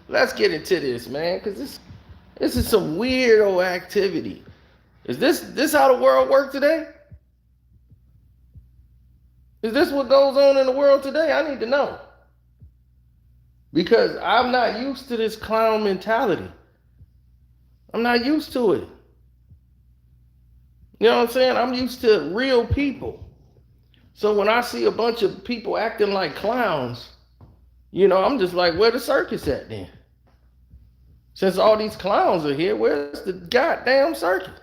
let's get into this, man, because this is some weirdo activity. Is this how the world works today? Is this what goes on in the world today? I need to know. Because I'm not used to this clown mentality. I'm not used to it. You know what I'm saying? I'm used to real people. So when I see a bunch of people acting like clowns, I'm just like, where the circus at then? Since all these clowns are here, where's the goddamn circus?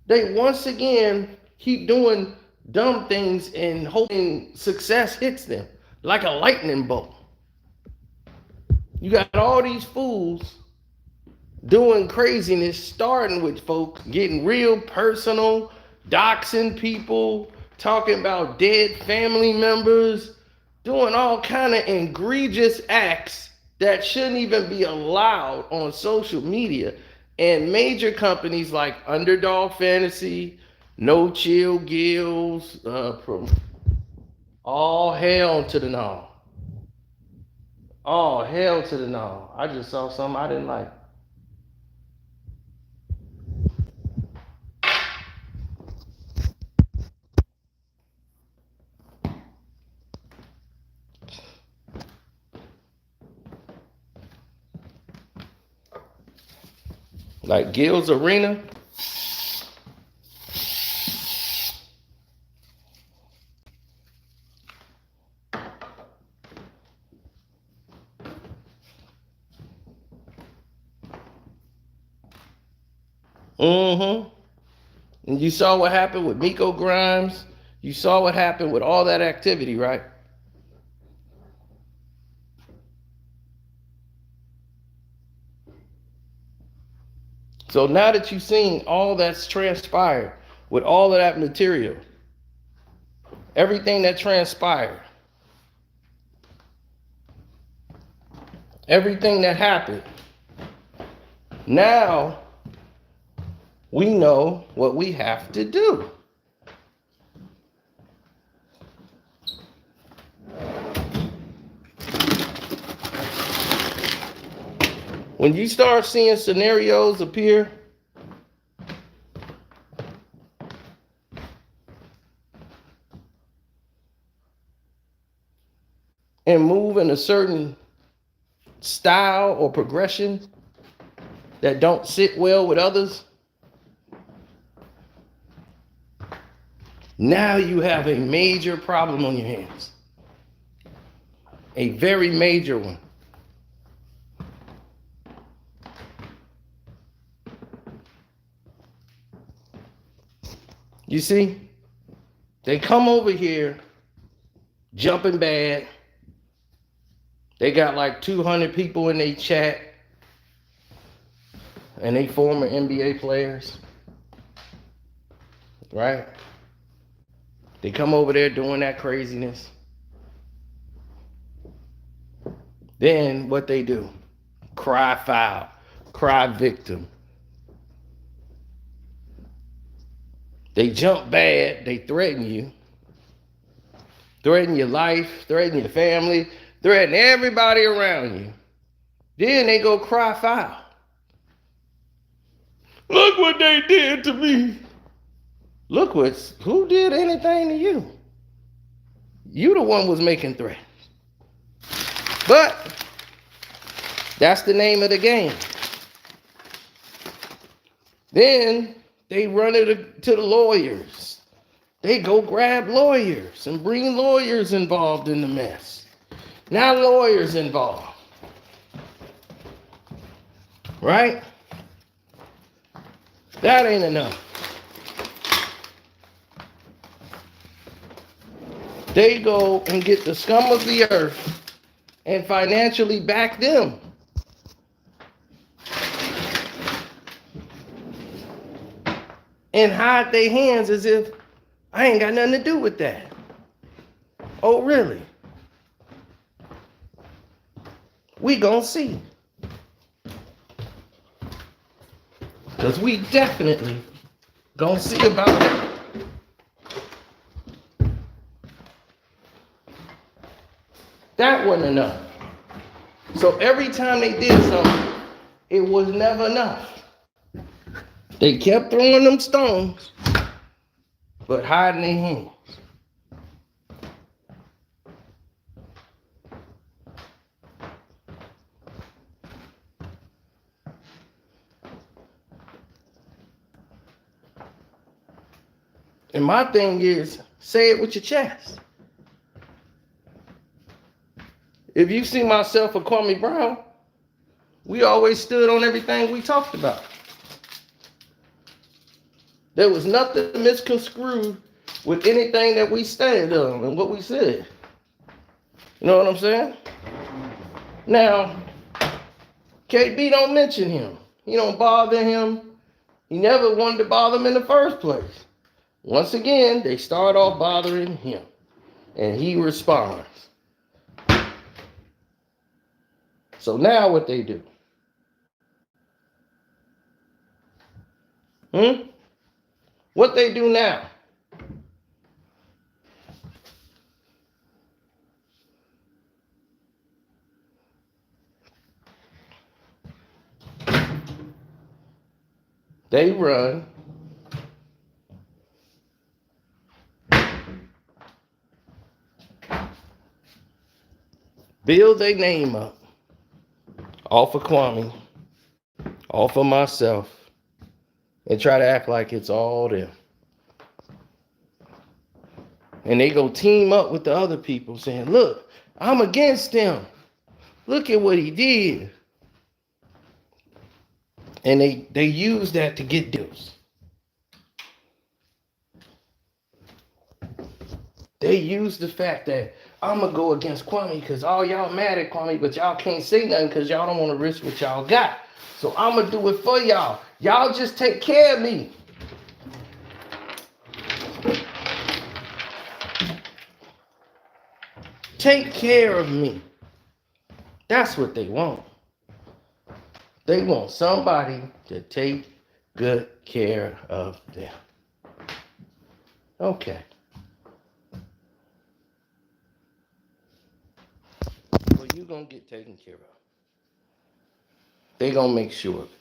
They once again keep doing dumb things and hoping success hits them like a lightning bolt. You got all these fools doing craziness, starting with folks getting real personal, doxing people, talking about dead family members, doing all kind of egregious acts that shouldn't even be allowed on social media. And major companies like Underdog Fantasy, No Chill Gills, all hell to the no. All hell to the no. I just saw something I didn't like. Like Gil's Arena. Mm-hmm. And you saw what happened with Miko Grimes. You saw what happened with all that activity, right? So now that you've seen all that's transpired with all of that material, everything that transpired, everything that happened, now we know what we have to do. When you start seeing scenarios appear, and move in a certain style or progression that don't sit well with others, now you have a major problem on your hands. A very major one. You see, they come over here jumping bad. They got like 200 people in their chat, and they former NBA players, right? They come over there doing that craziness. Then what they do? Cry foul, cry victim. They jump bad, they threaten you, threaten your life, threaten your family, threaten everybody around you. Then they go cry foul. Look what they did to me. Look who did anything to you? You the one was making threats. But that's the name of the game. Then they run it to the lawyers. They go grab lawyers and bring lawyers involved in the mess. Now lawyers involved. Right? That ain't enough. They go and get the scum of the earth and financially back them. And hide their hands as if I ain't got nothing to do with that. Oh, really? We gonna see. Because we definitely gonna see about that. That wasn't enough. So every time they did something, it was never enough. They kept throwing them stones, but hiding their hands. And my thing is, say it with your chest. If you see myself or Kwame Brown, we always stood on everything we talked about. There was nothing misconstrued with anything that we stand on and what we said. You know what I'm saying? Now, KB don't mention him. He don't bother him. He never wanted to bother him in the first place. Once again, they start off bothering him. And he responds. So now what they do? What they do now? They run build their name up off of Kwame, off of myself, and try to act like it's all them. And they go team up with the other people saying, look, I'm against him. Look at what he did. And they use that to get deals. They use the fact that I'm going to go against Kwame because all y'all mad at Kwame, but y'all can't say nothing because y'all don't want to risk what y'all got. So I'm going to do it for y'all. Y'all just take care of me. Take care of me. That's what they want. They want somebody to take good care of them. Okay. Well, you're going to get taken care of. They're going to make sure of it.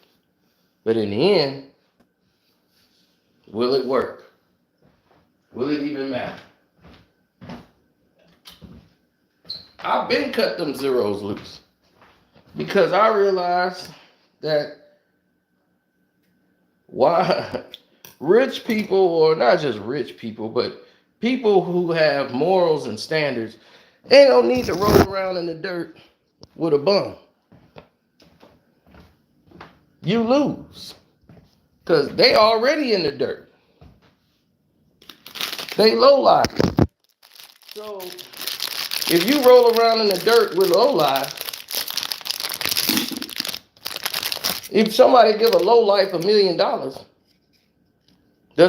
But in the end, will it work? Will it even matter? I've been cut them zeros loose because I realized that why rich people, or not just rich people, but people who have morals and standards, they don't need to roll around in the dirt with a bum. You lose because they already in the dirt. They low life. So if you roll around in the dirt with low life, if somebody give a low life $1 million, does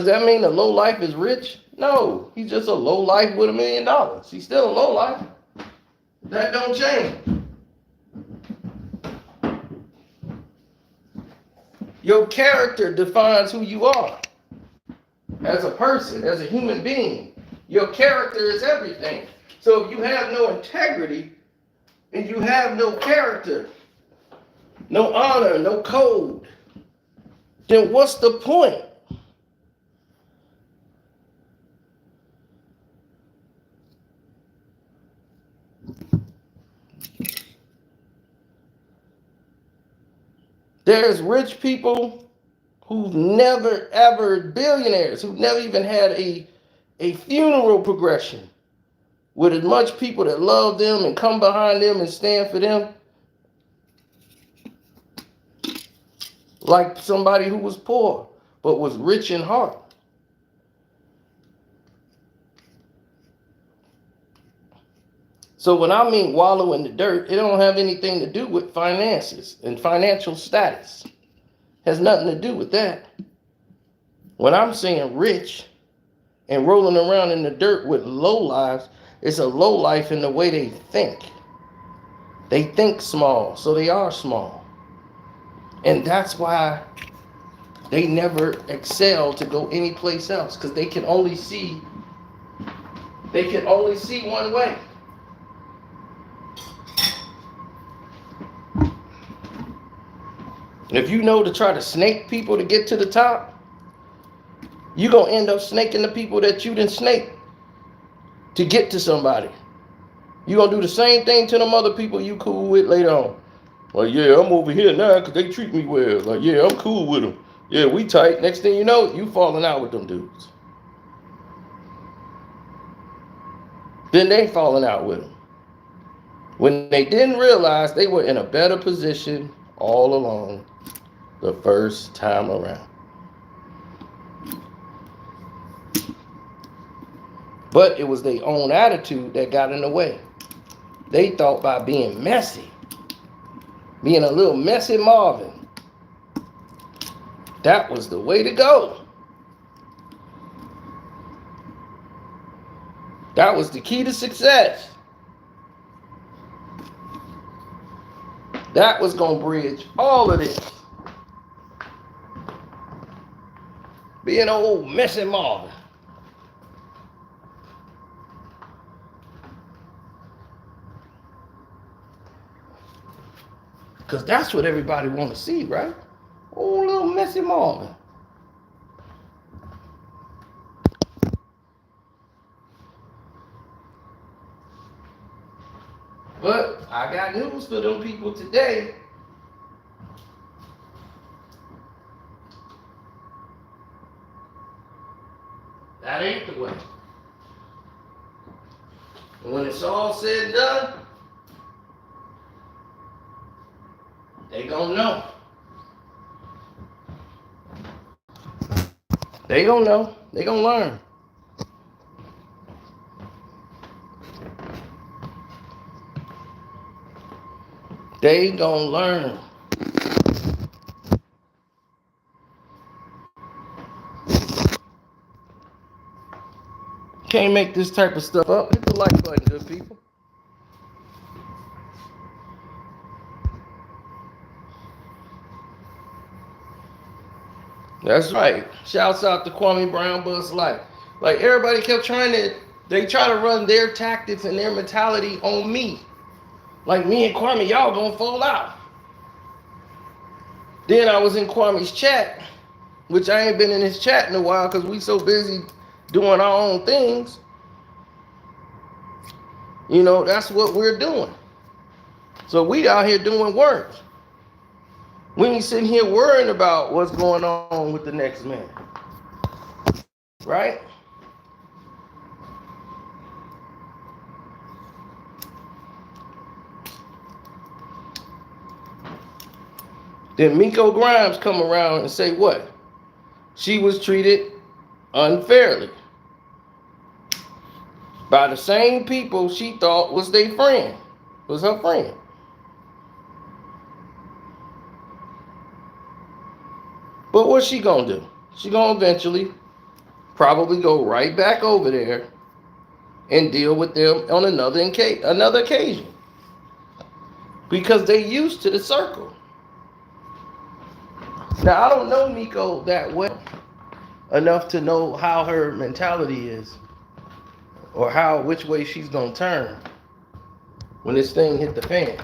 that mean a low life is rich? No, he's just a low life with $1 million. He's still a low life. That don't change. Your character defines who you are. As a person, as a human being, your character is everything. So if you have no integrity and you have no character, no honor, no code, then what's the point? There's rich people who've never ever, billionaires who've never even had a funeral progression with as much people that love them and come behind them and stand for them like somebody who was poor but was rich in heart. So when I mean wallow in the dirt, it don't have anything to do with finances and financial status. It has nothing to do with that. When I'm saying rich and rolling around in the dirt with low lives, it's a low life in the way they think. They think small, so they are small. And that's why they never excel to go anyplace else, because they can only see one way. If you know to try to snake people to get to the top, you're going to end up snaking the people that you didn't snake to get to somebody. You're going to do the same thing to them other people you cool with later on. Like, yeah, I'm over here now because they treat me well. Like, yeah, I'm cool with them. Yeah, we tight. Next thing you know, you falling out with them dudes. Then they falling out with them. When they didn't realize they were in a better position all along the first time around. But it was their own attitude that got in the way. They thought by being messy, being a little messy Marvin, that was the way to go. That was the key to success. That was going to bridge all of this. Being an old messy Marvin. Because that's what everybody want to see, right? Oh, little messy Marvin. But I got news for them people today. That ain't the way. And when it's all said and done, they gonna know. They gonna know. They gonna learn. They gonna learn. Can't make this type of stuff up. Hit the like button, good people. That's right. Shouts out to Kwame Brown Buzz Life. Like everybody kept they try to run their tactics and their mentality on me. Like me and Kwame, y'all gonna fall out. Then I was in Kwame's chat, which I ain't been in his chat in a while because we so busy doing our own things. You know, that's what we're doing. So we out here doing work. We ain't sitting here worrying about what's going on with the next man. Right? Then Miko Grimes come around and say what? She was treated unfairly by the same people she thought was their friend, was her friend. But what's she gonna do? She gonna eventually probably go right back over there and deal with them on another occasion. Because they used to the circle. Now I don't know Miko that well enough to know how her mentality is or which way she's gonna turn when this thing hit the fan.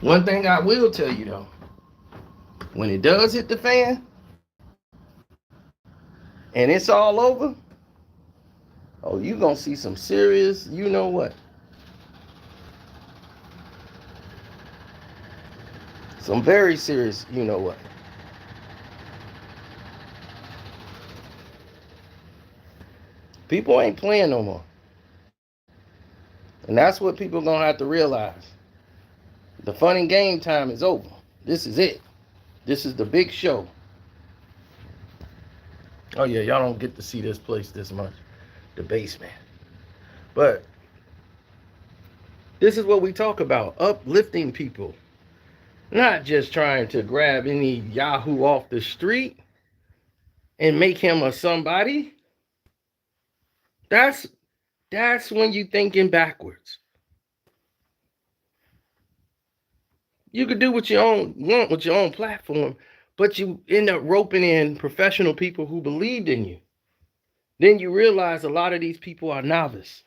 One thing I will tell you though, when it does hit the fan and it's all over, oh, you gonna see some serious, you know what? Some very serious, you know what? People ain't playing no more. And that's what people gonna have to realize. The fun and game time is over. This is it. This is the big show. Oh yeah, y'all don't get to see this place this much. The basement. But this is what we talk about. Uplifting people. Not just trying to grab any Yahoo off the street and make him a somebody. That's when you thinking backwards. You could do what you want with your own platform, But you end up roping in professional people who believed in you. Then you realize a lot of these people are novice.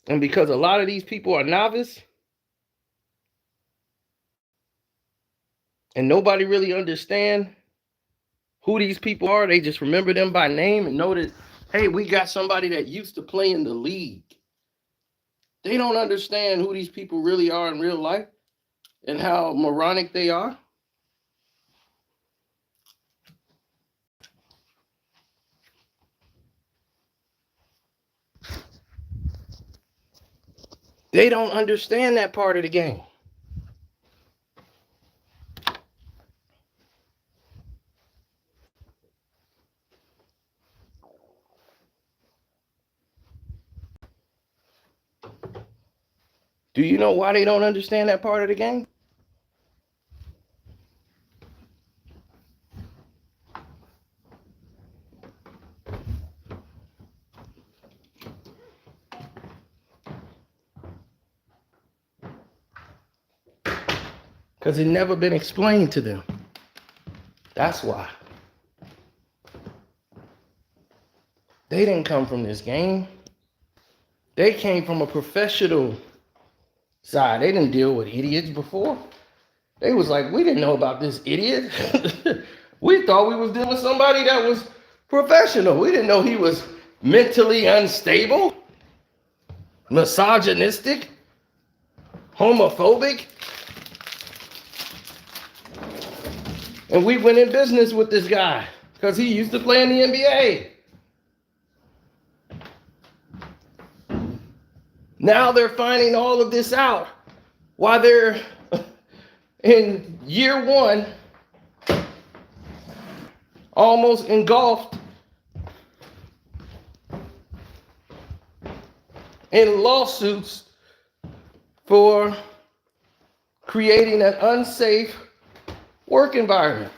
And because a lot of these people are novice and nobody really understand who these people are, they just remember them by name and know that, hey, we got somebody that used to play in the league. They don't understand who these people really are in real life and how moronic they are. They don't understand that part of the game. Do you know why they don't understand that part of the game? Because it never been explained to them. That's why. They didn't come from this game. They came from a professional side. They didn't deal with idiots before. They was like, we didn't know about this idiot. We thought we was dealing with somebody that was professional. We didn't know he was mentally unstable, misogynistic, homophobic. And we went in business with this guy because he used to play in the NBA. Now they're finding all of this out while they're in year one, almost engulfed in lawsuits for creating an unsafe work environment.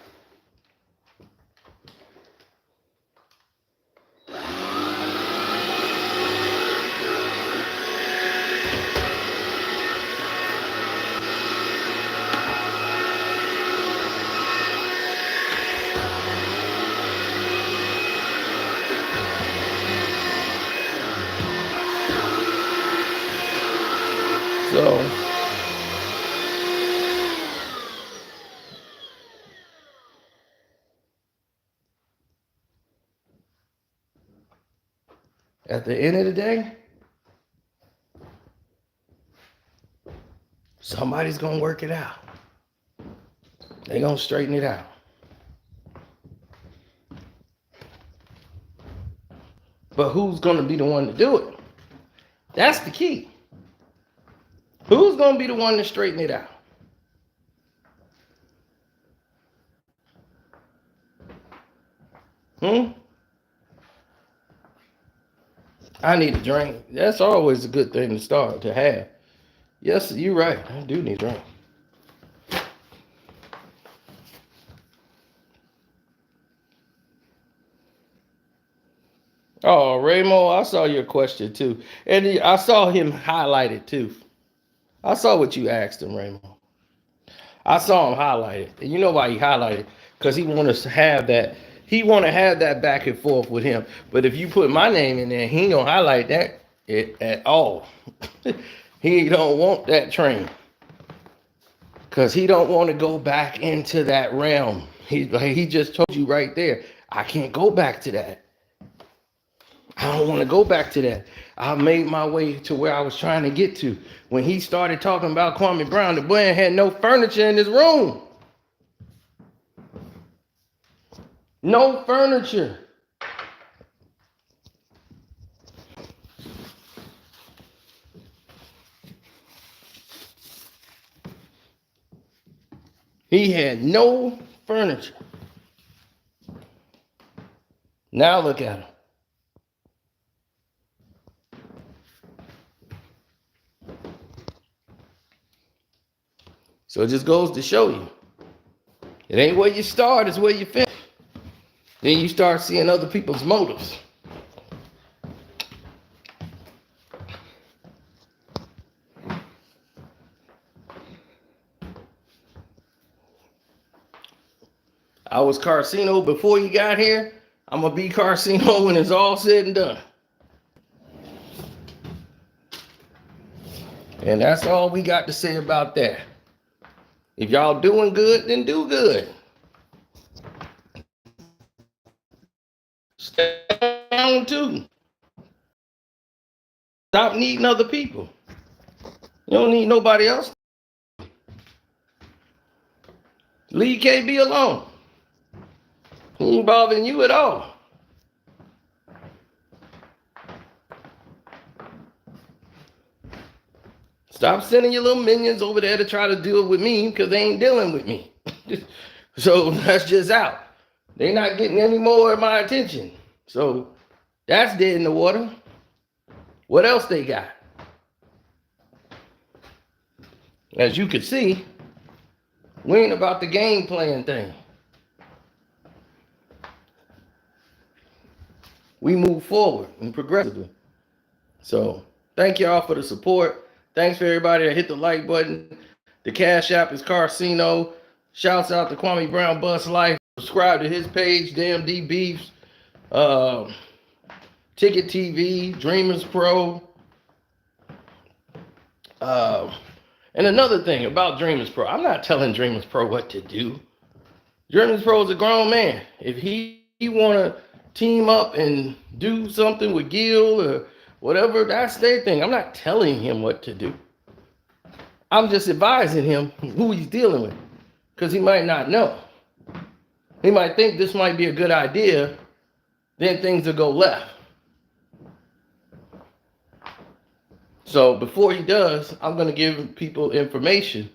So at the end of the day, somebody's gonna work it out. They're gonna straighten it out. But who's gonna be the one to do it? That's the key. Who's gonna be the one to straighten it out? I need a drink. That's always a good thing to start to have. Yes, you're right. I do need a drink. Oh, Ramo, I saw your question too. And I saw him highlighted too. I saw what you asked him, Ramo. I saw him highlighted. And you know why he highlighted? Because he wanted us to have that. He want to have that back and forth with him. But if you put my name in there, he ain't going to highlight that at all. He don't want that train. Because he don't want to go back into that realm. He just told you right there, I can't go back to that. I don't want to go back to that. I made my way to where I was trying to get to. When he started talking about Kwame Brown, the boy had no furniture in his room. No furniture. He had no furniture. Now look at him. So it just goes to show you. It ain't where you start, it's where you finish. Then you start seeing other people's motives. I was Carcino before you got here. I'm gonna be Carcino when it's all said and done. And that's all we got to say about that. If y'all doing good, then do good. Stay down too. Stop needing other people. You don't need nobody else. Leave KB alone. He ain't bothering you at all. Stop sending your little minions over there to try to deal with me because they ain't dealing with me. So that's just out. They're not getting any more of my attention. So that's dead in the water. What else they got? As you can see, we ain't about the game playing thing. We move forward and progressively. So thank y'all for the support. Thanks for everybody that hit the like button. The Cash App is Carcino. Shouts out to Kwame Brown Bus Life. Subscribe to his page, Damn D Beefs, Ticket TV, Dreamers Pro. And another thing about Dreamers Pro, I'm not telling Dreamers Pro what to do. Dreamers Pro is a grown man. If he want to team up and do something with Gil or whatever, that's their thing. I'm not telling him what to do. I'm just advising him who he's dealing with because he might not know. He might think this might be a good idea, then things will go left. So before he does, I'm going to give people information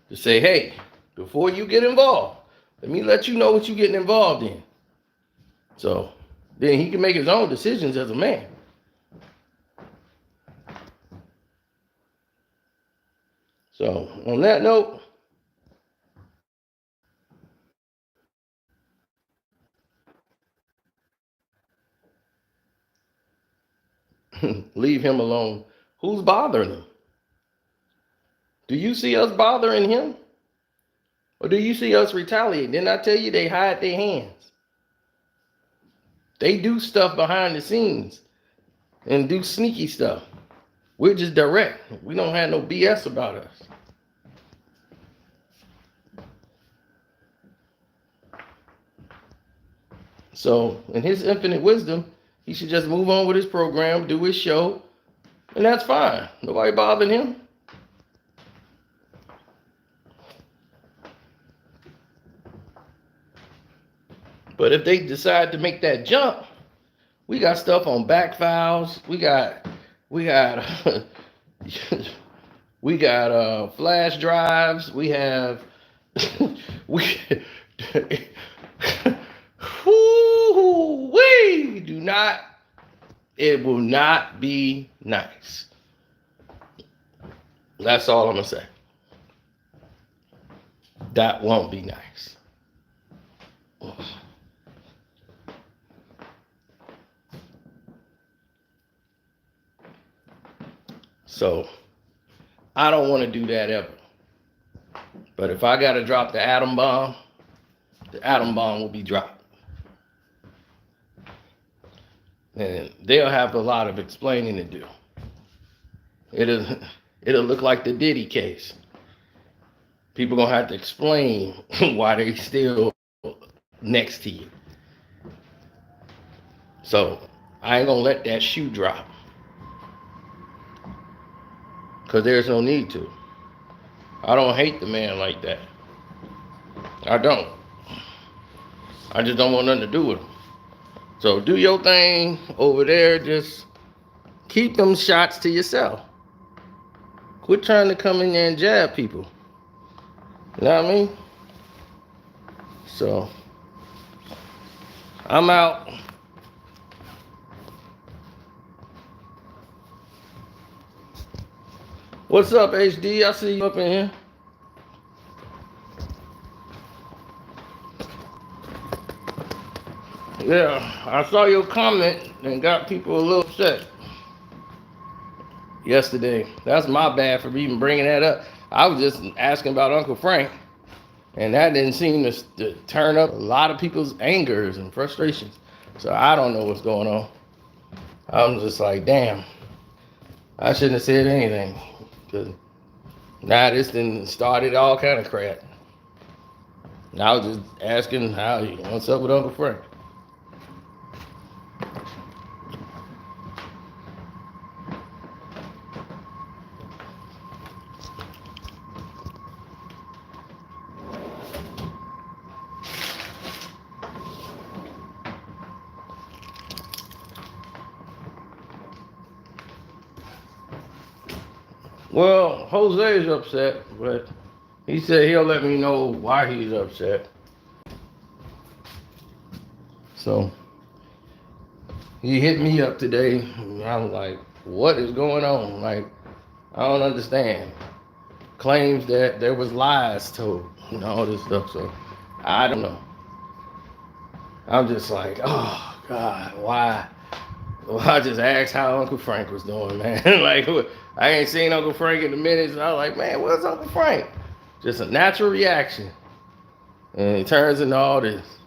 to say, hey, before you get involved, let me let you know what you're getting involved in. So then he can make his own decisions as a man. So on that note, leave him alone. Who's bothering him? Do you see us bothering him? Or do you see us retaliating? Didn't I tell you they hide their hands? They do stuff behind the scenes and do sneaky stuff. We're just direct. We don't have no BS about us. So in his infinite wisdom, he should just move on with his program, do his show, and that's fine. Nobody bothering him. But if they decide to make that jump, we got stuff on back files. We got flash drives. We have we do not. It will not be nice. That's all I'm gonna say. That won't be nice. So I don't want to do that ever. But if I got to drop the atom bomb will be dropped. And they'll have a lot of explaining to do. It'll look like the Diddy case. People gonna have to explain why they still next to you. So I ain't gonna let that shoe drop. Because there's no need to. I don't hate the man like that. I don't. I just don't want nothing to do with him. So do your thing over there. Just keep them shots to yourself. Quit trying to come in there and jab people. You know what I mean? So I'm out. What's up, HD? I see you up in here. Yeah, I saw your comment and got people a little upset yesterday. That's my bad for even bringing that up. I was just asking about Uncle Frank. And that didn't seem to turn up a lot of people's angers and frustrations. So I don't know what's going on. I'm just like, damn, I shouldn't have said anything. Cause now this done started all kind of crap. And I was just asking what's up with Uncle Frank. Well, Jose is upset, but he said he'll let me know why he's upset. So he hit me up today. And I'm like, what is going on? Like, I don't understand. Claims that there was lies told and all this stuff. So I don't know. I'm just like, oh God, why? Well, I just asked how Uncle Frank was doing, man. Like, I ain't seen Uncle Frank in a minute. So I was like, man, where's Uncle Frank? Just a natural reaction. And it turns into all this.